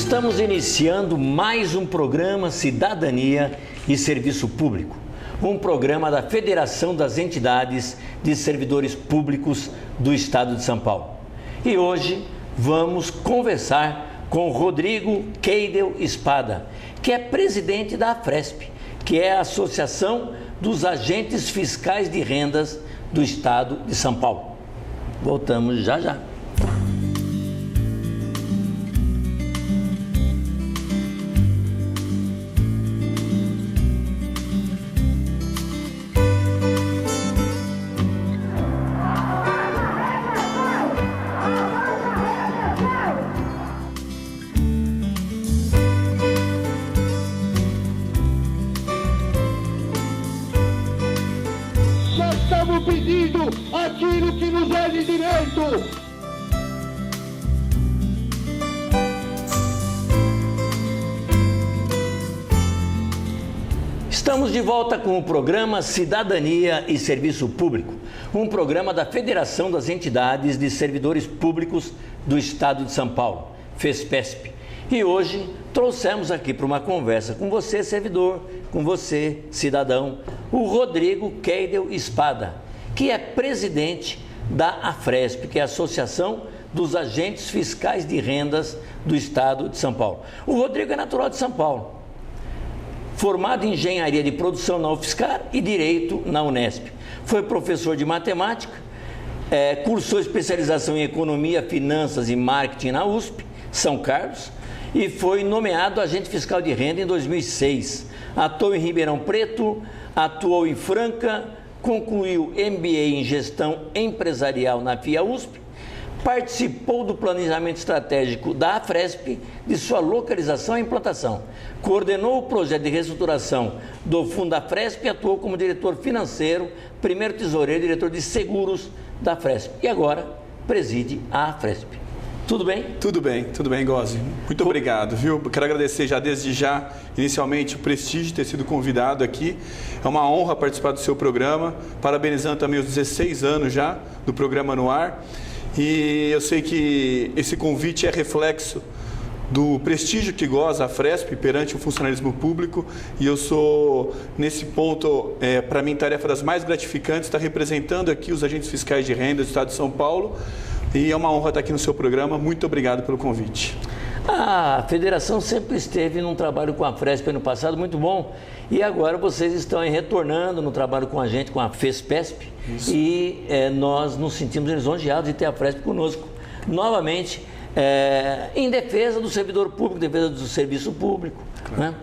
Estamos iniciando mais um programa Cidadania e Serviço Público, um programa da Federação das Entidades de Servidores Públicos do Estado de São Paulo. E hoje vamos conversar com Rodrigo Keidel Espada, que é presidente da AFRESP, que é a Associação dos Agentes Fiscais de Rendas do Estado de São Paulo. Voltamos já já. Pedindo aquilo que nos é de direito. Estamos de volta com o programa Cidadania e Serviço Público, um programa da Federação das Entidades de Servidores Públicos do Estado de São Paulo, FESPESP. E hoje trouxemos aqui para uma conversa com você, servidor, com você, cidadão, o Rodrigo Keidel Espada, que é presidente da AFRESP, que é a Associação dos Agentes Fiscais de Rendas do Estado de São Paulo. O Rodrigo é natural de São Paulo, formado em Engenharia de Produção na UFSCar e Direito na Unesp. Foi professor de matemática, cursou especialização em Economia, Finanças e Marketing na USP, São Carlos, e foi nomeado agente fiscal de renda em 2006. Atuou em Ribeirão Preto, atuou em Franca, concluiu MBA em Gestão Empresarial na FIA-USP, participou do planejamento estratégico da AFRESP, de sua localização e implantação, coordenou o projeto de reestruturação do Fundo da AFRESP e atuou como diretor financeiro, primeiro tesoureiro e diretor de seguros da AFRESP. E agora preside a AFRESP. Tudo bem? Tudo bem, Gozzi. Muito obrigado, viu? Quero agradecer desde já, inicialmente, o prestígio de ter sido convidado aqui. É uma honra participar do seu programa, parabenizando também os 16 anos já do programa no ar. E eu sei que esse convite é reflexo do prestígio que goza a AFRESP perante o funcionalismo público, e eu sou, nesse ponto, para mim, tarefa das mais gratificantes, estar representando aqui os agentes fiscais de renda do Estado de São Paulo. E é uma honra estar aqui no seu programa. Muito obrigado pelo convite. A federação sempre esteve num trabalho com a AFRESP no passado, muito bom. E agora vocês estão retornando no trabalho com a gente, com a FESPESP. Isso. E nós nos sentimos lisonjeados de ter a AFRESP conosco. Novamente, em defesa do servidor público, em defesa do serviço público. Claro.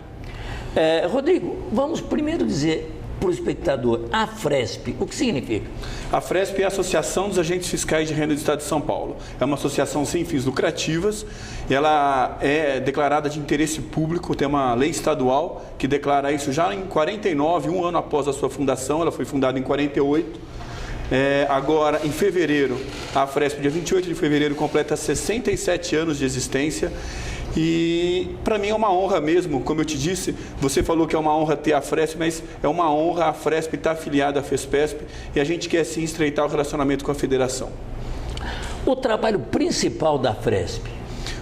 Né? Rodrigo, vamos primeiro dizer para o espectador, a AFRESP, o que significa? A AFRESP é a Associação dos Agentes Fiscais de Renda do Estado de São Paulo. É uma associação sem fins lucrativos, ela é declarada de interesse público, tem uma lei estadual que declara isso já em 49, um ano após a sua fundação, ela foi fundada em 48. Agora, em fevereiro, a AFRESP, dia 28 de fevereiro, completa 67 anos de existência. E para mim é uma honra mesmo, como eu te disse, você falou que é uma honra ter a AFRESP, mas é uma honra a AFRESP estar afiliada à FESPESP, e a gente quer sim estreitar o relacionamento com a federação. O trabalho principal da AFRESP?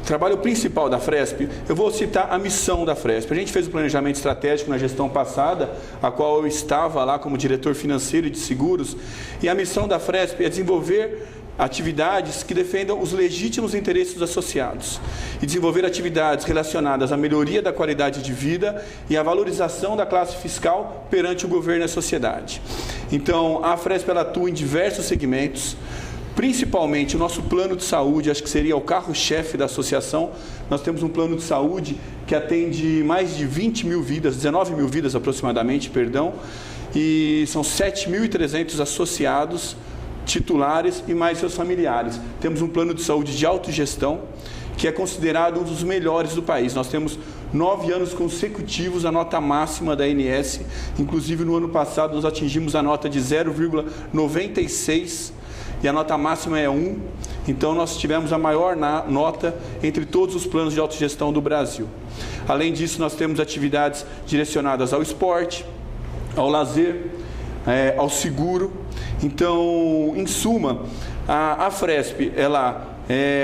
O trabalho principal da AFRESP, eu vou citar a missão da AFRESP. A gente fez o planejamento estratégico na gestão passada, a qual eu estava lá como diretor financeiro e de seguros, e a missão da AFRESP é desenvolver atividades que defendam os legítimos interesses dos associados e desenvolver atividades relacionadas à melhoria da qualidade de vida e à valorização da classe fiscal perante o governo e a sociedade. Então, a AFRESP ela atua em diversos segmentos, principalmente o nosso plano de saúde, acho que seria o carro-chefe da associação. Nós temos um plano de saúde que atende mais de 20 mil vidas, 19 mil vidas aproximadamente, e são 7.300 associados titulares e mais seus familiares. Temos um plano de saúde de autogestão, que é considerado um dos melhores do país. Nós temos 9 anos consecutivos a nota máxima da ANS, inclusive no ano passado nós atingimos a nota de 0,96 e a nota máxima é 1, então nós tivemos a maior nota entre todos os planos de autogestão do Brasil. Além disso, nós temos atividades direcionadas ao esporte, ao lazer, ao seguro. Então, em suma, a AFRESP, ela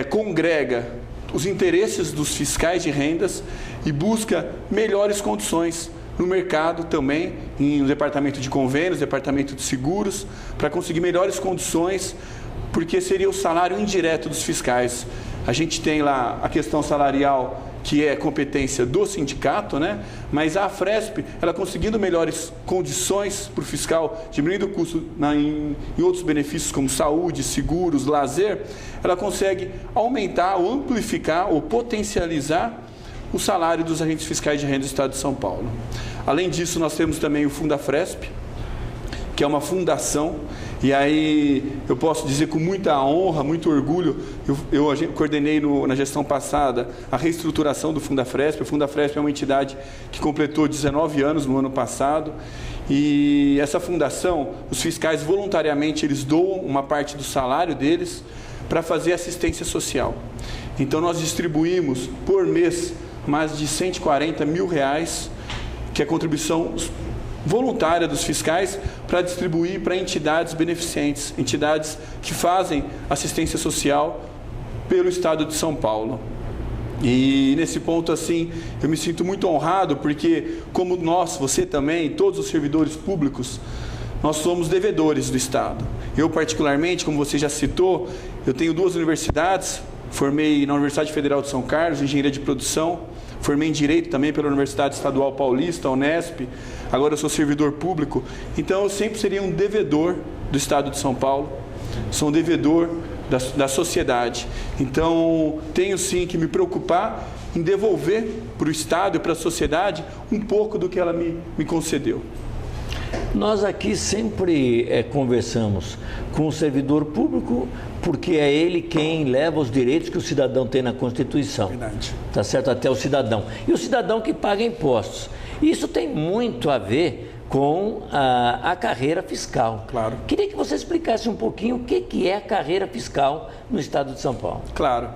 congrega os interesses dos fiscais de rendas e busca melhores condições no mercado também, no departamento de convênios, departamento de seguros, para conseguir melhores condições, porque seria o salário indireto dos fiscais. A gente tem lá a questão salarial, que é competência do sindicato, né? Mas a Afresp, ela conseguindo melhores condições para o fiscal, diminuindo o custo em outros benefícios como saúde, seguros, lazer, ela consegue aumentar ou amplificar ou potencializar o salário dos agentes fiscais de renda do Estado de São Paulo. Além disso, nós temos também o Fundafresp, que é uma fundação, e aí eu posso dizer com muita honra, muito orgulho, eu coordenei na gestão passada a reestruturação do Fundafresp. O Fundafresp é uma entidade que completou 19 anos no ano passado, e essa fundação, os fiscais voluntariamente, eles doam uma parte do salário deles para fazer assistência social. Então nós distribuímos por mês mais de R$140 mil, que é a contribuição voluntária dos fiscais para distribuir para entidades beneficentes, entidades que fazem assistência social pelo Estado de São Paulo. E nesse ponto, assim, eu me sinto muito honrado, porque como nós, você também, todos os servidores públicos, nós somos devedores do Estado. Eu, particularmente, como você já citou, eu tenho 2 universidades, formei na Universidade Federal de São Carlos, Engenharia de Produção, formei em Direito também pela Universidade Estadual Paulista, Unesp, agora eu sou servidor público, então eu sempre seria um devedor do Estado de São Paulo, sou um devedor da sociedade. Então, tenho sim que me preocupar em devolver para o Estado e para a sociedade um pouco do que ela me concedeu. Nós aqui sempre conversamos com o servidor público, porque é ele quem leva os direitos que o cidadão tem na Constituição. Verdade. Tá certo? Até o cidadão. E o cidadão que paga impostos. Isso tem muito a ver com a carreira fiscal. Claro. Queria que você explicasse um pouquinho o que é a carreira fiscal no Estado de São Paulo. Claro.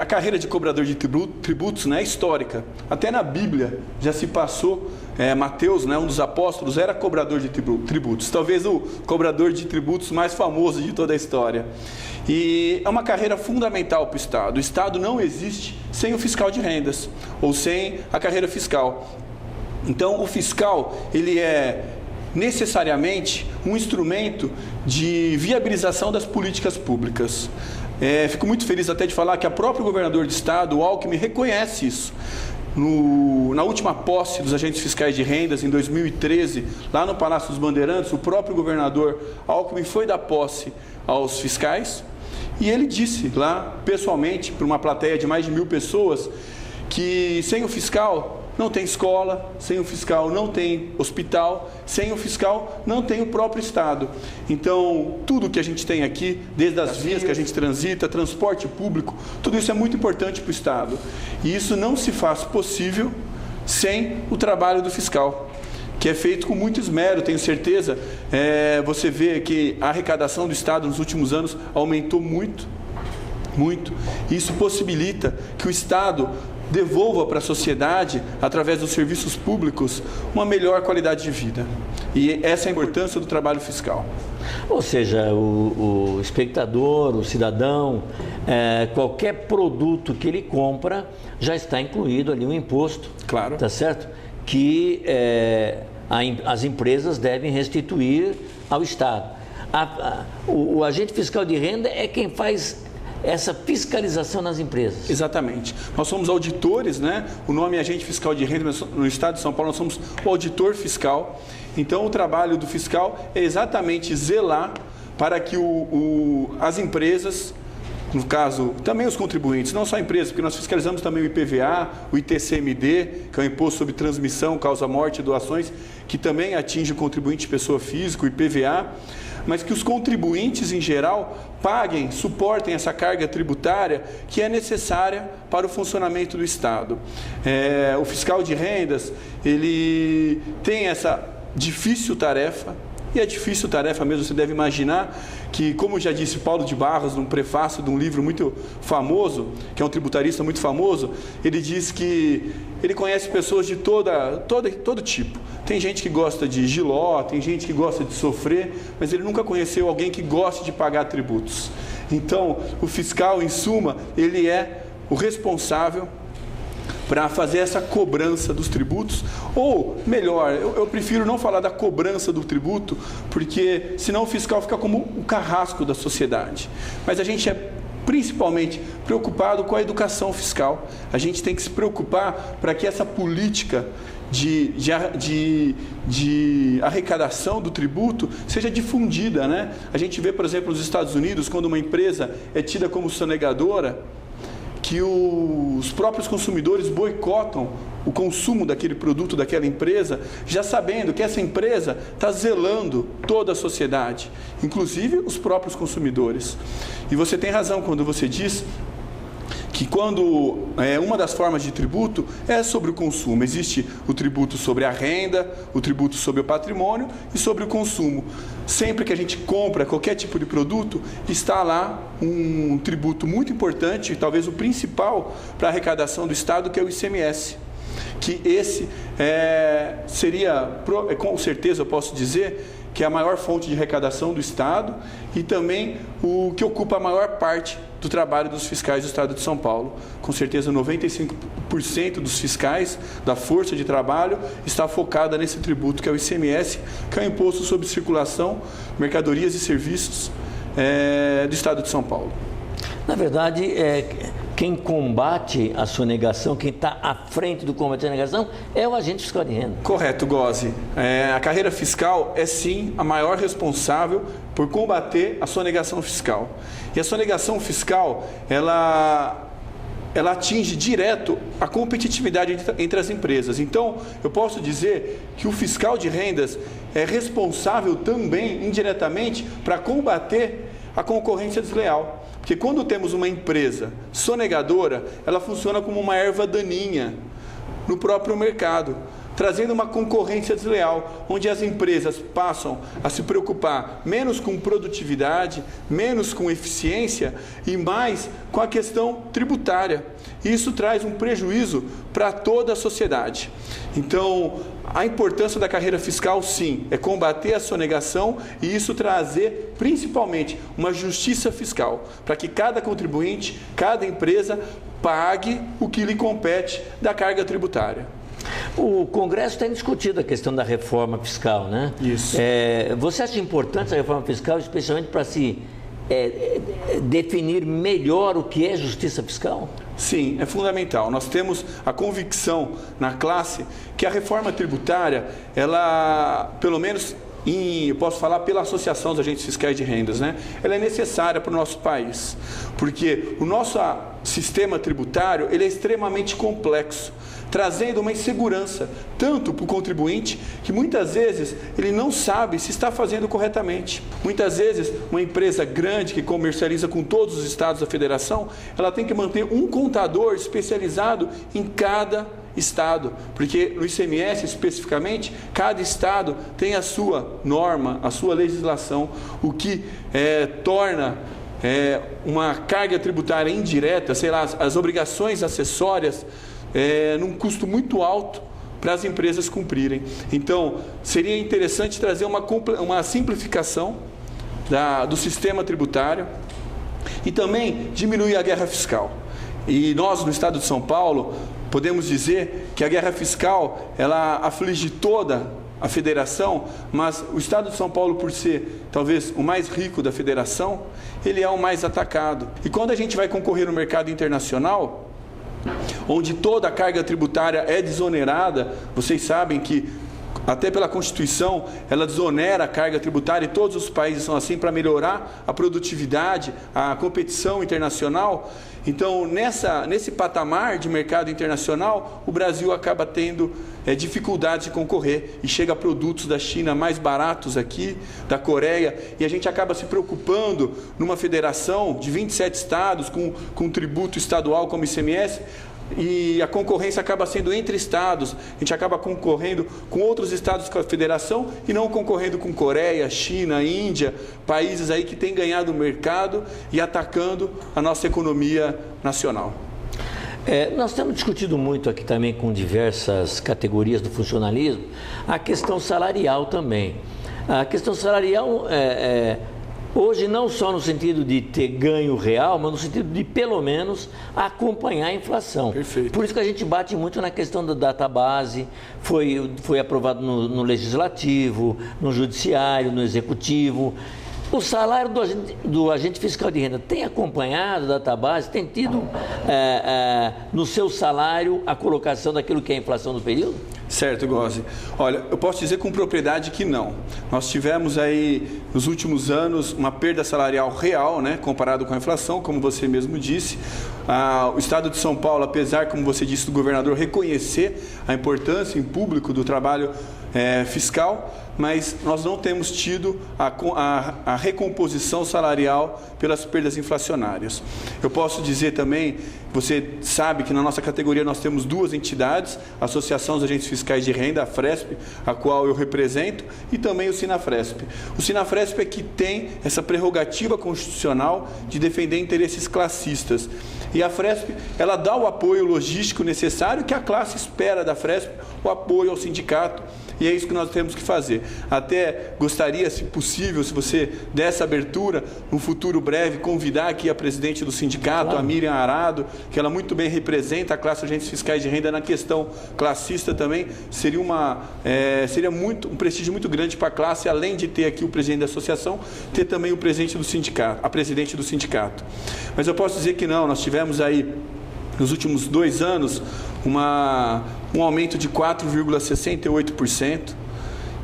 A carreira de cobrador de tributos, né, é histórica. Até na Bíblia já se passou, Mateus, né, um dos apóstolos, era cobrador de tributos. Talvez o cobrador de tributos mais famoso de toda a história. E é uma carreira fundamental para o Estado. O Estado não existe sem o fiscal de rendas, ou sem a carreira fiscal. Então, o fiscal, ele é necessariamente um instrumento de viabilização das políticas públicas. Fico muito feliz até de falar que a própria governador de estado, o Alckmin, reconhece isso. Na última posse dos agentes fiscais de rendas, em 2013, lá no Palácio dos Bandeirantes, o próprio governador Alckmin foi dar posse aos fiscais e ele disse lá, pessoalmente, para uma plateia de mais de 1.000 pessoas, que sem o fiscal não tem escola, sem o fiscal não tem hospital, sem o fiscal não tem o próprio Estado. Então, tudo que a gente tem aqui, desde as vias que a gente transita, transporte público, tudo isso é muito importante para o Estado. E isso não se faz possível sem o trabalho do fiscal, que é feito com muito esmero, tenho certeza. Você vê que a arrecadação do Estado nos últimos anos aumentou muito. Isso possibilita que o Estado devolva para a sociedade, através dos serviços públicos, uma melhor qualidade de vida. E essa é a importância do trabalho fiscal. Ou seja, o espectador, o cidadão, qualquer produto que ele compra, já está incluído ali um imposto. Claro. Tá certo? Que as empresas devem restituir ao Estado. O agente fiscal de renda é quem faz essa fiscalização nas empresas. Exatamente. Nós somos auditores, né? O nome é agente fiscal de renda, mas no Estado de São Paulo nós somos o auditor fiscal. Então, o trabalho do fiscal é exatamente zelar para que as empresas, no caso, também os contribuintes, não só empresas, porque nós fiscalizamos também o IPVA, o ITCMD, que é o Imposto sobre Transmissão, Causa-Morte e Doações, que também atinge o contribuinte pessoa física, o IPVA, mas que os contribuintes, em geral, paguem, suportem essa carga tributária que é necessária para o funcionamento do Estado. O fiscal de rendas, ele tem essa difícil tarefa, e é difícil tarefa mesmo, você deve imaginar que, como já disse Paulo de Barros, num prefácio de um livro muito famoso, que é um tributarista muito famoso, ele diz que ele conhece pessoas de todo tipo. Tem gente que gosta de giló, tem gente que gosta de sofrer, mas ele nunca conheceu alguém que goste de pagar tributos. Então, o fiscal, em suma, ele é o responsável para fazer essa cobrança dos tributos, ou melhor, eu prefiro não falar da cobrança do tributo, porque senão o fiscal fica como o carrasco da sociedade. Mas a gente é principalmente preocupado com a educação fiscal. A gente tem que se preocupar para que essa política de arrecadação do tributo seja difundida, né? A gente vê, por exemplo, nos Estados Unidos, quando uma empresa é tida como sonegadora, que os próprios consumidores boicotam o consumo daquele produto, daquela empresa, já sabendo que essa empresa está zelando toda a sociedade, inclusive os próprios consumidores. E você tem razão quando você diz que quando uma das formas de tributo é sobre o consumo. Existe o tributo sobre a renda, o tributo sobre o patrimônio e sobre o consumo. Sempre que a gente compra qualquer tipo de produto, está lá um tributo muito importante, talvez o principal para a arrecadação do Estado, que é o ICMS. Que esse seria, com certeza eu posso dizer, que é a maior fonte de arrecadação do Estado e também o que ocupa a maior parte do trabalho dos fiscais do Estado de São Paulo. Com certeza 95% dos fiscais da força de trabalho está focada nesse tributo que é o ICMS, que é o Imposto sobre Circulação, Mercadorias e Serviços do Estado de São Paulo. Na verdade, quem combate a sonegação, quem está à frente do combate à sonegação é o agente fiscal de renda. Correto, Gozzi. A carreira fiscal é sim a maior responsável por combater a sonegação fiscal. E a sonegação fiscal, ela atinge direto a competitividade entre as empresas. Então, eu posso dizer que o fiscal de rendas é responsável também, indiretamente, para combater a concorrência desleal. Porque quando temos uma empresa sonegadora, ela funciona como uma erva daninha no próprio mercado, trazendo uma concorrência desleal, onde as empresas passam a se preocupar menos com produtividade, menos com eficiência e mais com a questão tributária. Isso traz um prejuízo para toda a sociedade. Então, a importância da carreira fiscal, sim, é combater a sonegação e isso trazer, principalmente, uma justiça fiscal, para que cada contribuinte, cada empresa, pague o que lhe compete da carga tributária. O Congresso tem discutido a questão da reforma fiscal, né? Isso. Você acha importante a reforma fiscal, especialmente para se definir melhor o que é justiça fiscal? Sim, é fundamental. Nós temos a convicção na classe que a reforma tributária, ela, pelo menos, eu posso falar pela Associação dos Agentes Fiscais de Rendas, né? Ela é necessária para o nosso país, porque o nosso sistema tributário ele é extremamente complexo, trazendo uma insegurança, tanto para o contribuinte, que muitas vezes ele não sabe se está fazendo corretamente. Muitas vezes, uma empresa grande que comercializa com todos os estados da federação, ela tem que manter um contador especializado em cada estado, porque no ICMS especificamente, cada estado tem a sua norma, a sua legislação, o que torna uma carga tributária indireta, sei lá, as obrigações acessórias, num custo muito alto para as empresas cumprirem. Então, seria interessante trazer uma simplificação do sistema tributário e também diminuir a guerra fiscal. E nós, no Estado de São Paulo, podemos dizer que a guerra fiscal, ela aflige toda a federação, mas o Estado de São Paulo, por ser talvez o mais rico da federação, ele é o mais atacado. E quando a gente vai concorrer no mercado internacional, onde toda a carga tributária é desonerada, vocês sabem que até pela Constituição ela desonera a carga tributária e todos os países são assim para melhorar a produtividade, a competição internacional. Então, nesse patamar de mercado internacional, o Brasil acaba tendo dificuldade de concorrer e chega a produtos da China mais baratos aqui, da Coreia, e a gente acaba se preocupando numa federação de 27 estados com tributo estadual como ICMS, e a concorrência acaba sendo entre estados, a gente acaba concorrendo com outros estados da federação e não concorrendo com Coreia, China, Índia, países aí que têm ganhado o mercado e atacando a nossa economia nacional. Nós temos discutido muito aqui também com diversas categorias do funcionalismo a questão salarial também. A questão salarial Hoje, não só no sentido de ter ganho real, mas no sentido de, pelo menos, acompanhar a inflação. Perfeito. Por isso que a gente bate muito na questão da database, foi aprovado no Legislativo, no Judiciário, no Executivo. O salário do agente fiscal de renda tem acompanhado a database, tem tido no seu salário a colocação daquilo que é a inflação do período? Certo, Gozzi. Olha, eu posso dizer com propriedade que não. Nós tivemos aí, nos últimos anos, uma perda salarial real, né, comparado com a inflação, como você mesmo disse. O Estado de São Paulo, apesar, como você disse, do governador reconhecer a importância em público do trabalho fiscal, mas nós não temos tido a recomposição salarial pelas perdas inflacionárias. Eu posso dizer também, você sabe que na nossa categoria nós temos duas entidades, a Associação dos Agentes Fiscais de Renda, a Fresp, a qual eu represento, e também o Sinafresp. O Sinafresp é que tem essa prerrogativa constitucional de defender interesses classistas. E a Fresp, ela dá o apoio logístico necessário que a classe espera da Fresp, o apoio ao sindicato. E é isso que nós temos que fazer. Até gostaria, se possível, se você der essa abertura, no futuro breve, convidar aqui a presidente do sindicato, claro, a Miriam Arado, que ela muito bem representa a classe de agentes fiscais de renda na questão classista também. Seria um prestígio muito grande para a classe, além de ter aqui o presidente da associação, ter também o presidente do sindicato, a presidente do sindicato. Mas eu posso dizer que não, nós tivemos aí, nos últimos 2 anos, um aumento de 4,68%,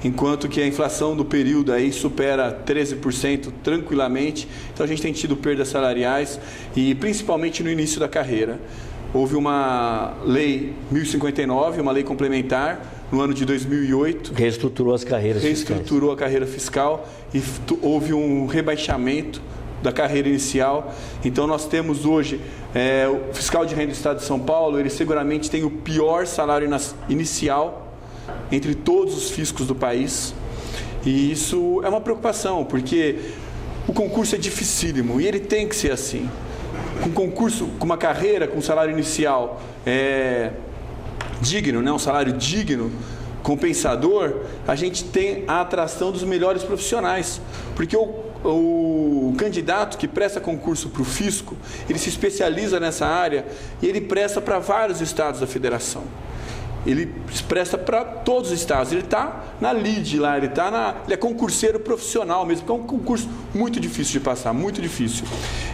enquanto que a inflação do período aí supera 13% tranquilamente. Então a gente tem tido perdas salariais e principalmente no início da carreira. Houve uma lei 1059, uma lei complementar, no ano de 2008. Reestruturou as carreiras fiscais. Reestruturou a carreira fiscal e houve um rebaixamento da carreira inicial. Então nós temos hoje o fiscal de renda do Estado de São Paulo, ele seguramente tem o pior salário inicial entre todos os fiscos do país. E isso é uma preocupação, porque o concurso é dificílimo e ele tem que ser assim. Com concurso, com uma carreira, com um salário inicial digno, né? Um salário digno, compensador, a gente tem a atração dos melhores profissionais. Porque o candidato que presta concurso para o fisco, ele se especializa nessa área e ele presta para vários estados da federação. Ele presta para todos os estados, ele está na LIDE lá, ele é concurseiro profissional mesmo, porque é um concurso muito difícil de passar, muito difícil.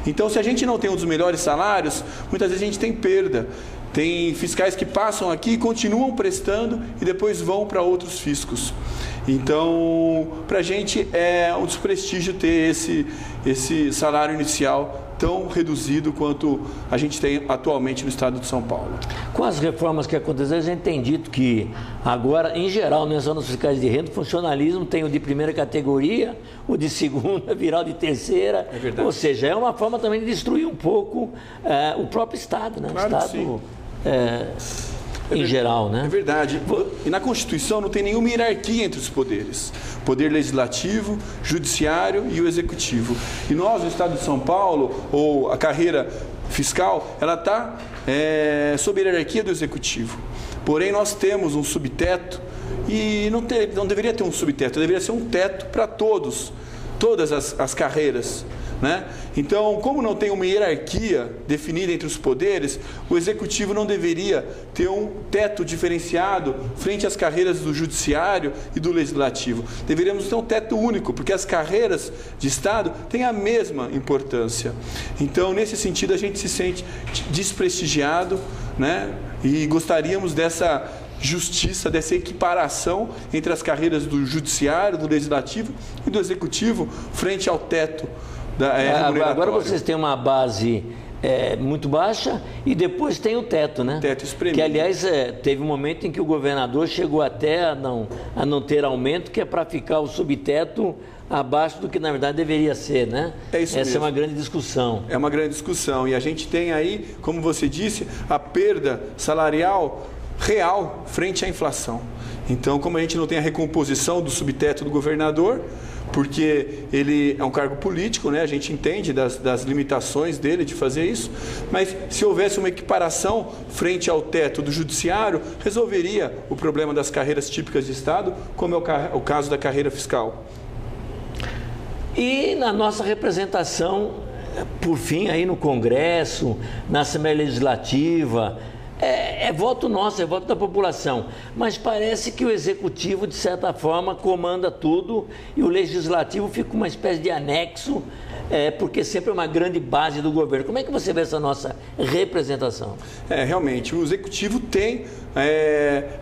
Então, se a gente não tem um dos melhores salários, muitas vezes a gente tem perda. Tem fiscais que passam aqui, continuam prestando e depois vão para outros fiscos. Então, para a gente é um desprestígio ter esse salário inicial tão reduzido quanto a gente tem atualmente no estado de São Paulo. Com as reformas que aconteceram, a gente tem dito que agora, em geral, não é só nos fiscais de renda, o funcionalismo tem o de primeira categoria, o de segunda, virar o de terceira. É verdade. Ou seja, é uma forma também de destruir um pouco o próprio Estado, né? Claro, o Estado em geral, né? É verdade. E na Constituição não tem nenhuma hierarquia entre os poderes. Poder legislativo, judiciário e o executivo. E nós, no Estado de São Paulo, ou a carreira fiscal, ela está sob a hierarquia do executivo. Porém, nós temos um subteto e não deveria ter um subteto, deveria ser um teto para todas as carreiras. Né? Então, como não tem uma hierarquia definida entre os poderes, o executivo não deveria ter um teto diferenciado frente às carreiras do judiciário e do legislativo. Deveríamos ter um teto único, porque as carreiras de Estado têm a mesma importância. Então, nesse sentido, a gente se sente desprestigiado, né? E gostaríamos dessa justiça, dessa equiparação entre as carreiras do judiciário, do legislativo e do executivo frente ao teto. Agora vocês têm uma base muito baixa e depois tem o teto, né? Teto espremido. Que, aliás, teve um momento em que o governador chegou até a não ter aumento, que é para ficar o subteto abaixo do que, na verdade, deveria ser, né? É isso mesmo. Essa é uma grande discussão. É uma grande discussão. E a gente tem aí, como você disse, a perda salarial real frente à inflação. Então, como a gente não tem a recomposição do subteto do governador, porque ele é um cargo político, né? A gente entende das limitações dele de fazer isso, mas se houvesse uma equiparação frente ao teto do judiciário, resolveria o problema das carreiras típicas de Estado, como é o caso da carreira fiscal. E na nossa representação, por fim, aí no Congresso, na Assembleia Legislativa, é voto nosso, é voto da população. Mas parece que o Executivo, de certa forma, comanda tudo e o Legislativo fica uma espécie de anexo, porque sempre é uma grande base do governo. Como é que você vê essa nossa representação? Realmente, o Executivo tem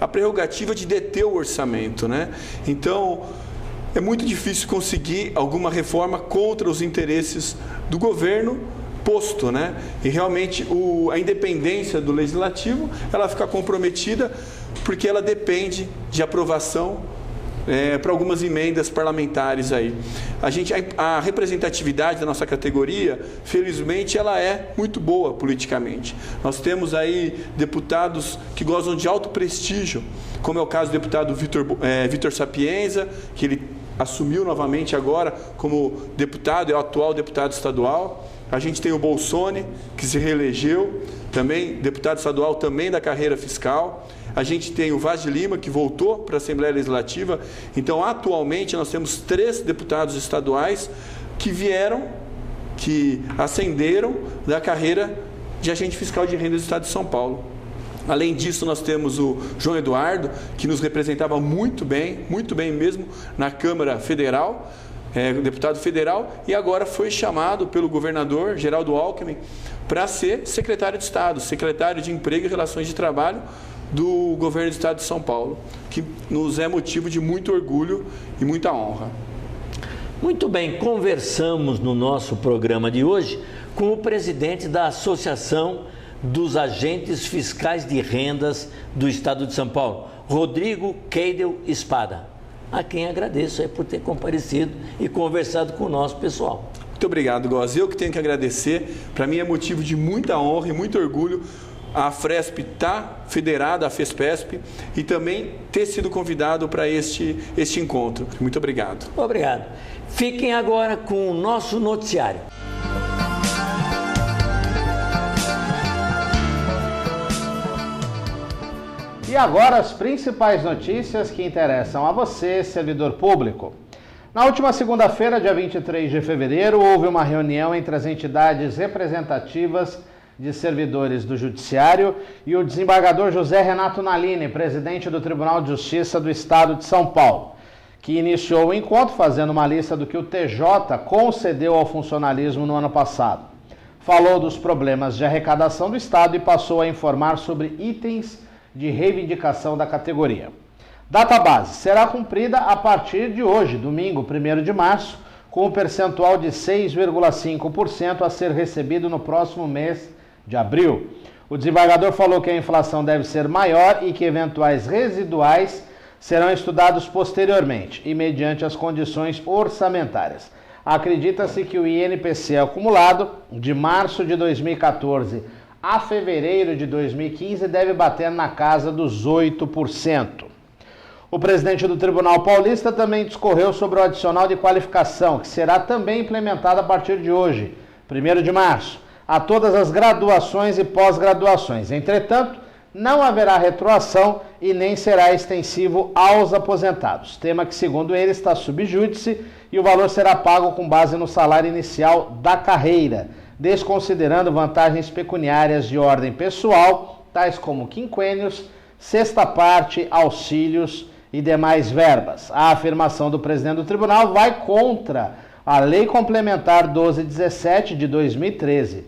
a prerrogativa de deter o orçamento, né? Então, é muito difícil conseguir alguma reforma contra os interesses do governo posto, né? E realmente a independência do Legislativo, ela fica comprometida porque ela depende de aprovação para algumas emendas parlamentares aí. A representatividade da nossa categoria, felizmente, ela é muito boa politicamente. Nós temos aí deputados que gozam de alto prestígio, como é o caso do deputado Vitor Sapienza, que ele assumiu novamente agora como deputado, é o atual deputado estadual. A gente tem o Bolsoni, que se reelegeu, também deputado estadual também da carreira fiscal. A gente tem o Vaz de Lima, que voltou para a Assembleia Legislativa. Então, atualmente, nós temos 3 deputados estaduais que ascenderam da carreira de agente fiscal de renda do Estado de São Paulo. Além disso, nós temos o João Eduardo, que nos representava muito bem mesmo, na Câmara Federal, deputado federal, e agora foi chamado pelo governador Geraldo Alckmin para ser secretário de Estado, secretário de Emprego e Relações de Trabalho do governo do Estado de São Paulo, que nos é motivo de muito orgulho e muita honra. Muito bem, conversamos no nosso programa de hoje com o presidente da Associação dos Agentes Fiscais de Rendas do Estado de São Paulo, Rodrigo Keidel Espada, a quem agradeço por ter comparecido e conversado com o nosso pessoal. Muito obrigado, Góes. Eu que tenho que agradecer. Para mim é motivo de muita honra e muito orgulho a Fresp estar federada à FESPESP e também ter sido convidado para este encontro. Muito obrigado. Obrigado. Fiquem agora com o nosso noticiário. E agora as principais notícias que interessam a você, servidor público. Na última segunda-feira, dia 23 de fevereiro, houve uma reunião entre as entidades representativas de servidores do Judiciário e o desembargador José Renato Nalini, presidente do Tribunal de Justiça do Estado de São Paulo, que iniciou o encontro fazendo uma lista do que o TJ concedeu ao funcionalismo no ano passado. Falou dos problemas de arrecadação do Estado e passou a informar sobre itens de reivindicação da categoria. Data base será cumprida a partir de hoje, domingo, 1º de março, com um percentual de 6,5% a ser recebido no próximo mês de abril. O desembargador falou que a inflação deve ser maior e que eventuais residuais serão estudados posteriormente e mediante as condições orçamentárias. Acredita-se que o INPC acumulado de março de 2014 a fevereiro de 2015 deve bater na casa dos 8%. O presidente do Tribunal Paulista também discorreu sobre o adicional de qualificação, que será também implementado a partir de hoje, 1º de março, a todas as graduações e pós-graduações. Entretanto, não haverá retroação e nem será extensivo aos aposentados, tema que, segundo ele, está sub júdice e o valor será pago com base no salário inicial da carreira, desconsiderando vantagens pecuniárias de ordem pessoal, tais como quinquênios, sexta parte, auxílios e demais verbas. A afirmação do presidente do tribunal vai contra a Lei Complementar 1217 de 2013,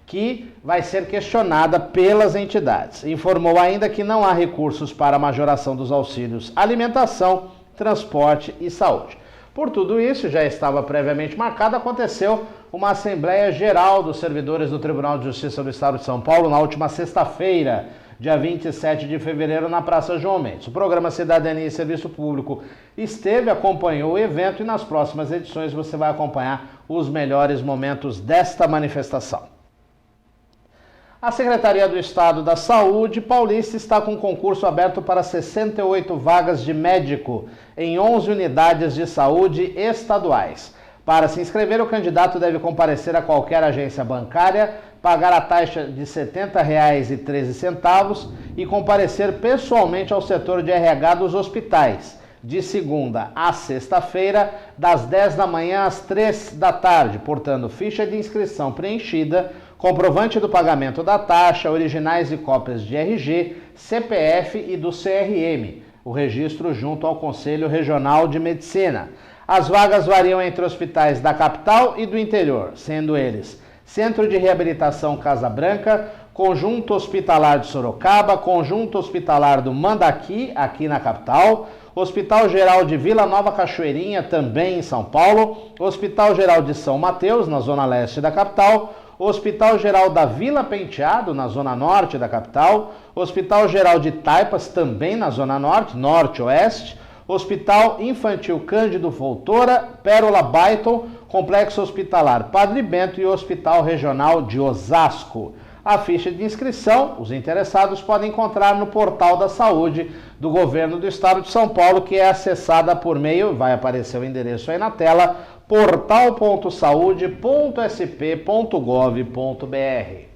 que vai ser questionada pelas entidades. Informou ainda que não há recursos para a majoração dos auxílios alimentação, transporte e saúde. Por tudo isso, já estava previamente marcado, aconteceu uma Assembleia Geral dos Servidores do Tribunal de Justiça do Estado de São Paulo na última sexta-feira, dia 27 de fevereiro, na Praça João Mendes. O programa Cidadania e Serviço Público acompanhou o evento e nas próximas edições você vai acompanhar os melhores momentos desta manifestação. A Secretaria do Estado da Saúde Paulista está com um concurso aberto para 68 vagas de médico em 11 unidades de saúde estaduais. Para se inscrever, o candidato deve comparecer a qualquer agência bancária, pagar a taxa de R$ 70,13 e comparecer pessoalmente ao setor de RH dos hospitais, de segunda a sexta-feira, das 10 da manhã às 3 da tarde, portando ficha de inscrição preenchida, comprovante do pagamento da taxa, originais e cópias de RG, CPF e do CRM, o registro junto ao Conselho Regional de Medicina. As vagas variam entre hospitais da capital e do interior, sendo eles Centro de Reabilitação Casa Branca, Conjunto Hospitalar de Sorocaba, Conjunto Hospitalar do Mandaqui, aqui na capital, Hospital Geral de Vila Nova Cachoeirinha, também em São Paulo, Hospital Geral de São Mateus, na zona leste da capital, Hospital Geral da Vila Penteado, na zona norte da capital, Hospital Geral de Taipas, também na zona norte, norte-oeste, Hospital Infantil Cândido Voltora, Pérola Baiton, Complexo Hospitalar Padre Bento e Hospital Regional de Osasco. A ficha de inscrição, os interessados podem encontrar no Portal da Saúde do Governo do Estado de São Paulo, que é acessada por meio, vai aparecer o endereço aí na tela, portal.saude.sp.gov.br.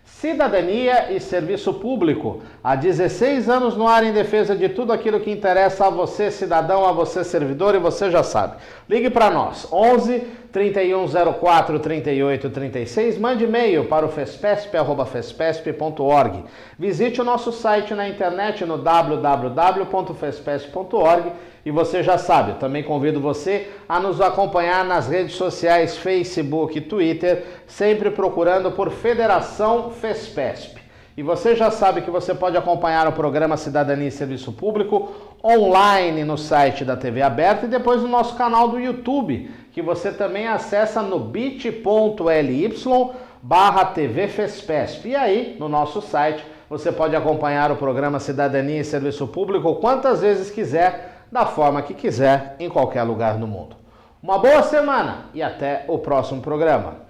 Cidadania e Serviço Público. Há 16 anos no ar em defesa de tudo aquilo que interessa a você, cidadão, a você, servidor, e você já sabe. Ligue para nós, 11 3104 3836, mande e-mail para o fespesp@fespesp.org. Visite o nosso site na internet no www.fespesp.org e você já sabe, eu também convido você a nos acompanhar nas redes sociais, Facebook e Twitter, sempre procurando por Federação Fespesp. E você já sabe que você pode acompanhar o programa Cidadania e Serviço Público online no site da TV Aberta e depois no nosso canal do YouTube, que você também acessa no bit.ly/TV Fespesp. E aí, no nosso site, você pode acompanhar o programa Cidadania e Serviço Público quantas vezes quiser, da forma que quiser, em qualquer lugar do mundo. Uma boa semana e até o próximo programa.